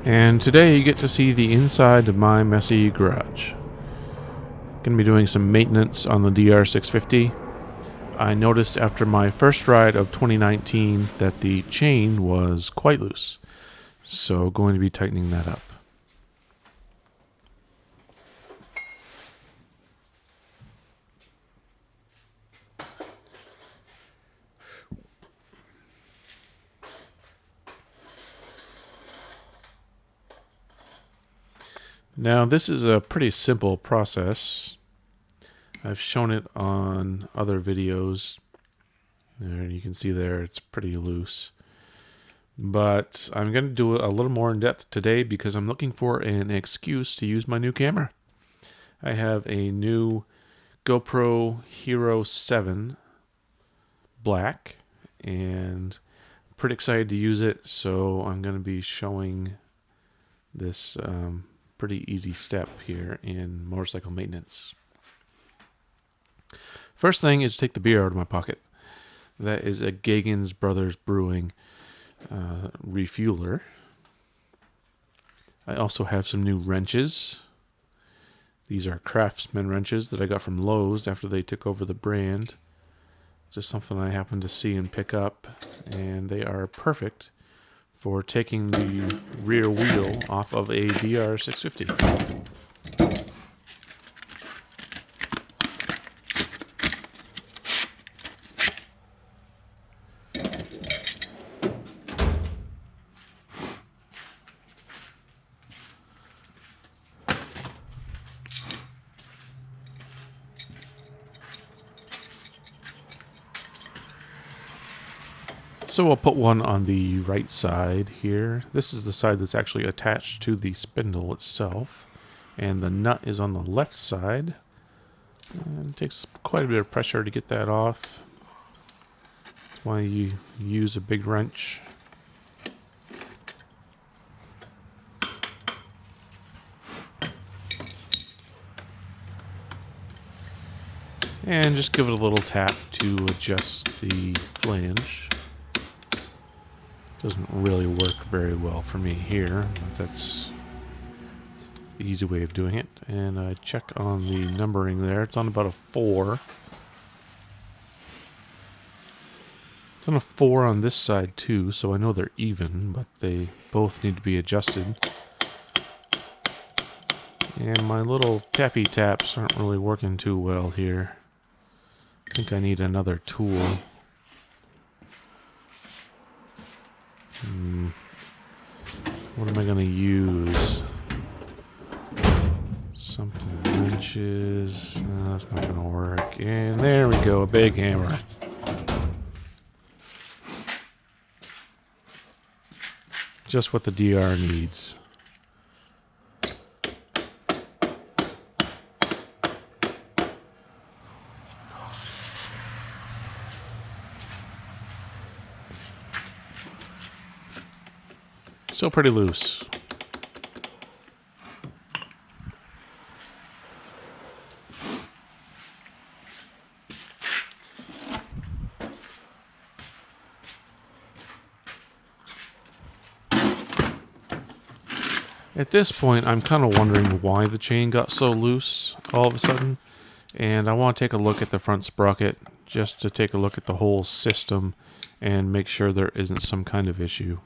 And today you get to see the inside of my messy garage. Going to be doing some maintenance on the DR650. I noticed after my first ride of 2019 that the chain was quite loose, so going to be tightening that up. Now, this is a pretty simple process. I've shown it on other videos. And you can see there it's pretty loose. But I'm going to do it a little more in depth today because I'm looking for an excuse to use my new camera. I have a new GoPro Hero 7 Black and I'm pretty excited to use it, so I'm going to be showing this pretty easy step here in motorcycle maintenance. First thing is to take the beer out of my pocket. That is a Gagan's Brothers Brewing refueler. I also have some new wrenches. These are Craftsman wrenches that I got from Lowe's after they took over the brand. Just something I happened to see and pick up, and they are perfect for taking the rear wheel off of a DR650. So we'll put one on the right side here. This is the side that's actually attached to the spindle itself. And the nut is on the left side. And it takes quite a bit of pressure to get that off. That's why you use a big wrench. And just give it a little tap to adjust the flange. Doesn't really work very well for me here, but that's the easy way of doing it. And I check on the numbering there. It's on about a 4. It's on a 4 on this side too, so I know they're even, but they both need to be adjusted. And my little tappy taps aren't really working too well here. I think I need another tool. What am I going to use? Something wrenches. No, that's not going to work. And there we go, a big hammer. Just what the DR needs. Still pretty loose. At this point, I'm kind of wondering why the chain got so loose all of a sudden. And I want to take a look at the front sprocket just to take a look at the whole system and make sure there isn't some kind of issue.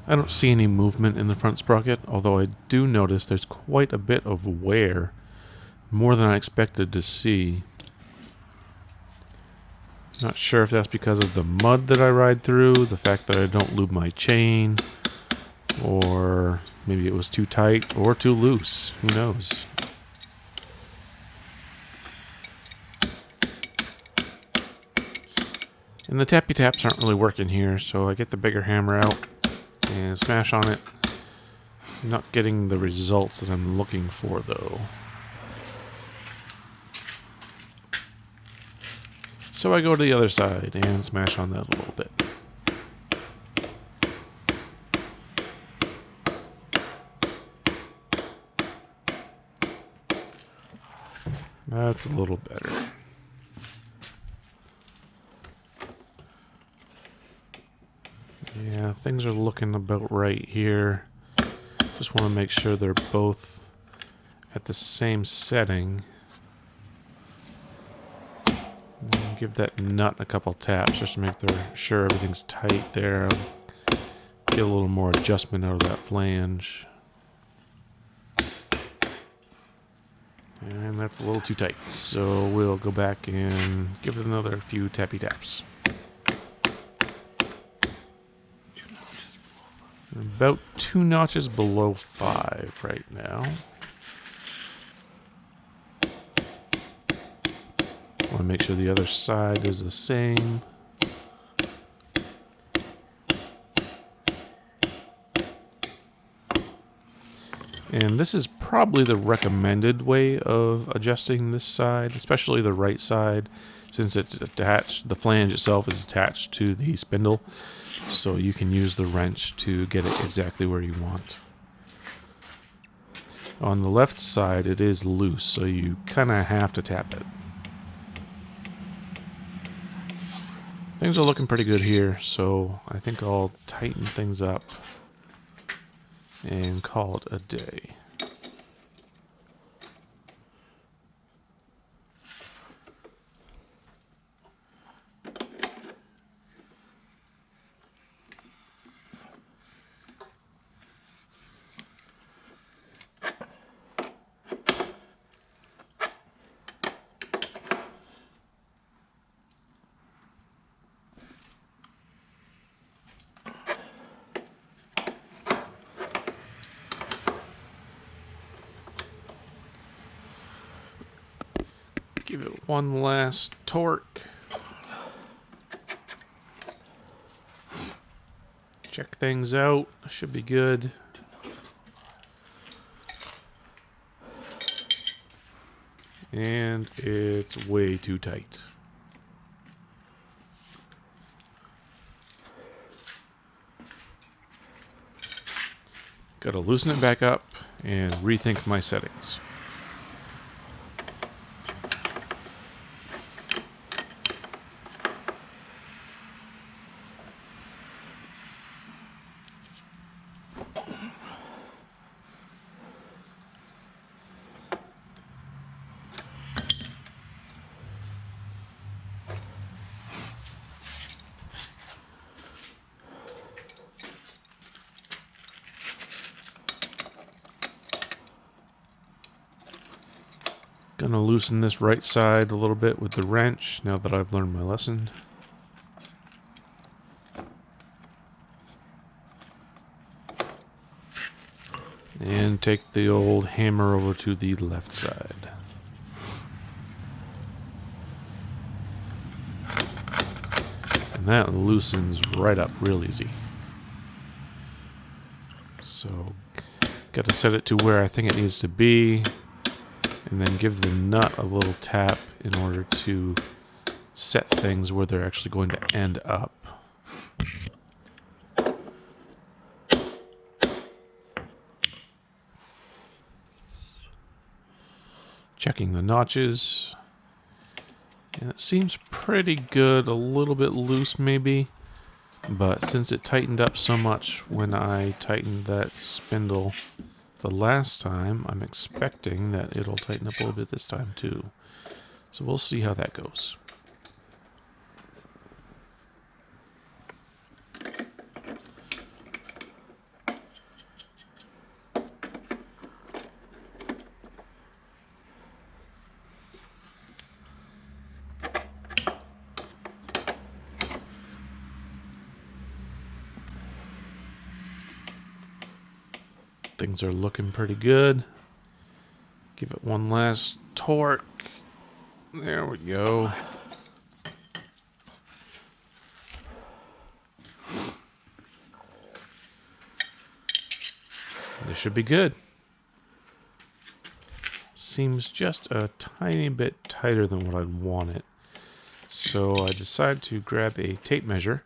I don't see any movement in the front sprocket, although I do notice there's quite a bit of wear, more than I expected to see. Not sure if that's because of the mud that I ride through, the fact that I don't lube my chain, or maybe it was too tight or too loose. Who knows? And the tappy taps aren't really working here, so I get the bigger hammer out and smash on it. I'm not getting the results that I'm looking for, though. So I go to the other side and smash on that a little bit. That's a little better. Yeah, things are looking about right here. Just want to make sure they're both at the same setting. And give that nut a couple taps just to make sure everything's tight there. Get a little more adjustment out of that flange. And that's a little too tight, so we'll go back and give it another few tappy taps. About 2 notches below 5 right now. Want to make sure the other side is the same. And this is probably the recommended way of adjusting this side, especially the right side, since it's attached, the flange itself is attached to the spindle, so you can use the wrench to get it exactly where you want. On the left side, it is loose, so you kind of have to tap it. Things are looking pretty good here, so I think I'll tighten things up and call it a day. Give it one last torque. Check things out. Should be good. And it's way too tight. Gotta loosen it back up and rethink my settings. Gonna loosen this right side a little bit with the wrench now that I've learned my lesson. And take the old hammer over to the left side. And that loosens right up real easy. So, got to set it to where I think it needs to be. And then give the nut a little tap in order to set things where they're actually going to end up. Checking the notches. And it seems pretty good, a little bit loose maybe. But since it tightened up so much when I tightened that spindle the last time, I'm expecting that it'll tighten up a little bit this time too. So we'll see how that goes. Things are looking pretty good. Give it one last torque. There we go. This should be good. Seems just a tiny bit tighter than what I'd want it. So I decided to grab a tape measure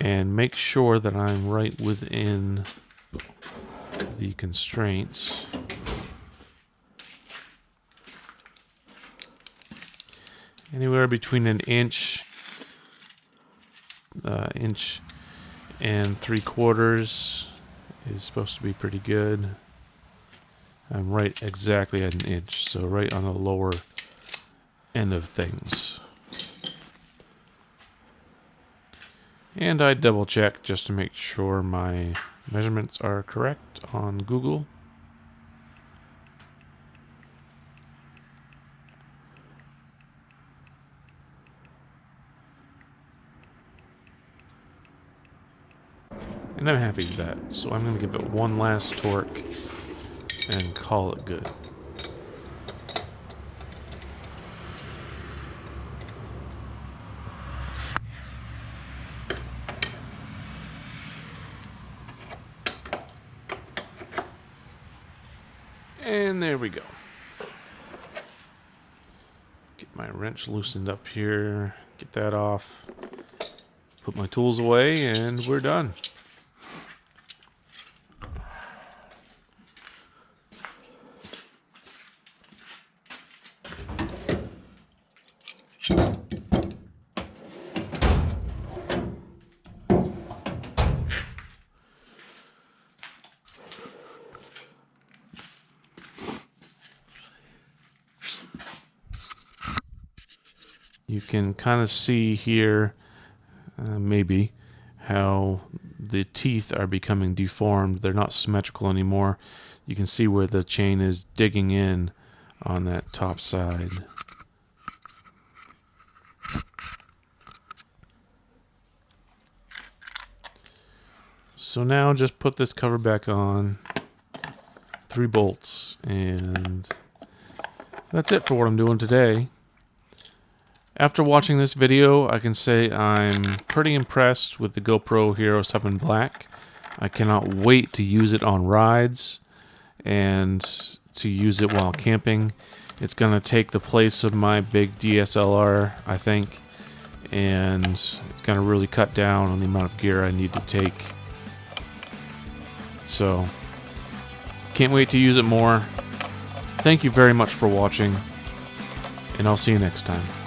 and make sure that I'm right within the constraints. Anywhere between an inch and 3/4 is supposed to be pretty good. I'm right exactly at an inch, so right on the lower end of things. And I double check just to make sure my measurements are correct on Google. And I'm happy with that. So I'm going to give it one last torque and call it good. And there we go. Get my wrench loosened up here, get that off, put my tools away, and we're done. You can kind of see here, maybe, how the teeth are becoming deformed. They're not symmetrical anymore. You can see where the chain is digging in on that top side. So now just put this cover back on, 3 bolts, and that's it for what I'm doing today. After watching this video, I can say I'm pretty impressed with the GoPro Hero 7 Black. I cannot wait to use it on rides and to use it while camping. It's going to take the place of my big DSLR, I think, and it's going to really cut down on the amount of gear I need to take. So, can't wait to use it more. Thank you very much for watching, and I'll see you next time.